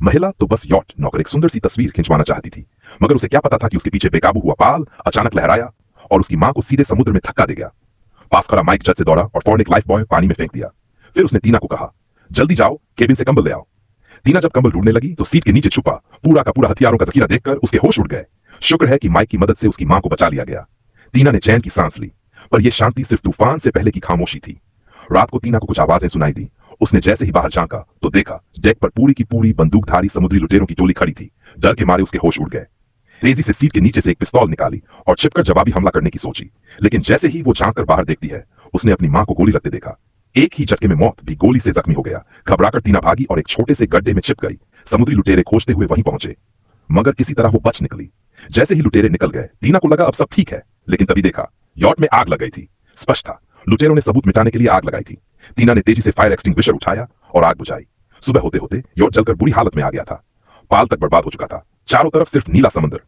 महिला तो बस यॉट नौकर एक सुंदर सी तस्वीर खिंचवाना चाहती थी, मगर उसे क्या पता था कि उसके पीछे बेकाबू हुआ पाल अचानक लहराया और उसकी मां को सीधे समुद्र में धक्का दे गया। पास खड़ा माइक जज से दौड़ा और फौरन एक लाइफ बॉय पानी में फेंक दिया। फिर उसने टीना को कहा, जल्दी जाओ, केबिन से कंबल ले आओ। टीना जब कंबल ढूंढने लगी तो सीट के नीचे छुपा पूरा का पूरा हथियारों का जखीरा देखकर उसके होश उड़ गए। शुक्र है कि माइक की मदद से उसकी मां को बचा लिया गया। टीना ने चैन की सांस ली, पर यह शांति सिर्फ तूफान से पहले की खामोशी थी। रात को टीना को कुछ आवाजें सुनाई दी। उसने जैसे ही बाहर झांका तो देखा डेक पर पूरी की पूरी बंदूकधारी समुद्री लुटेरों की टोली खड़ी थी। डर के मारे उसके होश उड़ गए। तेजी से सीट के नीचे से एक पिस्तौल निकाली और छिपकर जवाबी हमला करने की सोची, लेकिन जैसे ही वो झांक कर बाहर देखती है, उसने अपनी मां को गोली लगते देखा। एक ही झटके में मौत भी गोली से जख्मी हो गया। घबराकर टीना भागी और एक छोटे से गड्ढे में छिप गई। समुद्री लुटेरे खोजते हुए वहीं पहुंचे, मगर किसी तरह वो बच निकली। जैसे ही लुटेरे निकल गए, टीना को लगा अब सब ठीक है, लेकिन तभी देखा यॉट में आग लग गई थी। स्पष्ट था, लुटेरों ने सबूत मिटाने के लिए आग लगाई थी। टीना ने तेजी से फायर एक्सटिंग्विशर उठाया और आग बुझाई। सुबह होते होते यॉट जलकर बुरी हालत में आ गया था। पाल तक बर्बाद हो चुका था। चारों तरफ सिर्फ नीला समुद्र।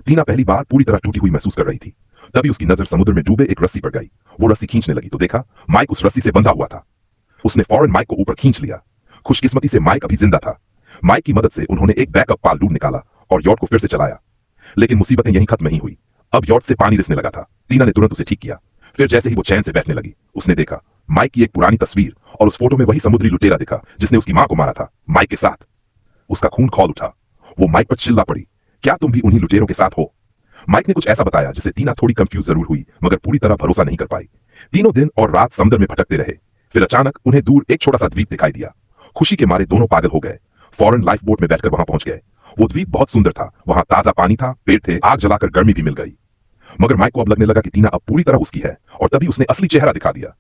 टीना पहली बार पूरी तरह टूटी हुई महसूस कर रही थी। तभी उसकी नजर समुद्र में डूबे एक रस्सी पर गई। वो रस्सी खींचने लगी तो देखा माइक उस रस्सी से बंधा हुआ था। उसने फौरन माइक को ऊपर खींच लिया। खुशकिस्मती से माइक अभी जिंदा था। माइक की मदद से उन्होंने एक बैकअप पाल डूब निकाला और यॉट को फिर से चलाया। लेकिन मुसीबतें यहीं खत्म नहीं हुई। अब यॉट से पानी रिसने लगा था। टीना ने तुरंत उसे ठीक किया। फिर जैसे ही वो चैन से बैठने लगी, उसने देखा माइक की एक पुरानी तस्वीर और उस फोटो में वही समुद्री लुटेरा दिखा जिसने उसकी मां को मारा था, माइक के साथ। उसका खून खौल उठा। वो माइक पर चिल्ला पड़ी, क्या तुम भी उन्हीं लुटेरों के साथ हो? माइक ने कुछ ऐसा बताया जिससे टीना थोड़ी कंफ्यूज जरूर हुई, मगर पूरी तरह भरोसा नहीं कर पाई। तीनों दिन और रात समुद्र में भटकते रहे। फिर अचानक उन्हें दूर एक छोटा सा द्वीप दिखाई दिया। खुशी के मारे दोनों पागल हो गए। फौरन लाइफ बोट में बैठकर वहां पहुंच गए। वो द्वीप बहुत सुंदर था। वहां ताजा पानी था, पेड़ थे, आग जलाकर गर्मी भी मिल गई। मगर माइक को अब लगने लगा कि टीना अब पूरी तरह उसकी है, और तभी उसने असली चेहरा दिखा दिया।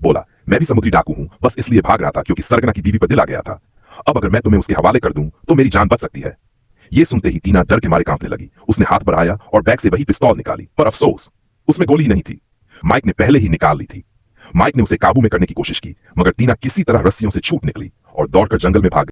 बोला, मैं भी समुद्री डाकू हूं, बस इसलिए भाग रहा था क्योंकि सरगना की बीवी पर दिल आ गया था। अब अगर मैं तुम्हें उसके हवाले कर दूं तो मेरी जान बच सकती है। ये सुनते ही टीना डर के मारे कांपने लगी। उसने हाथ बढ़ाया और बैग से वही पिस्तौल निकाली, पर अफसोस उसमें गोली नहीं थी। माइक ने पहले ही निकाल ली थी। माइक ने उसे काबू में करने की कोशिश की, मगर टीना किसी तरह रस्सियों से छूट निकली और दौड़कर जंगल में भाग गई।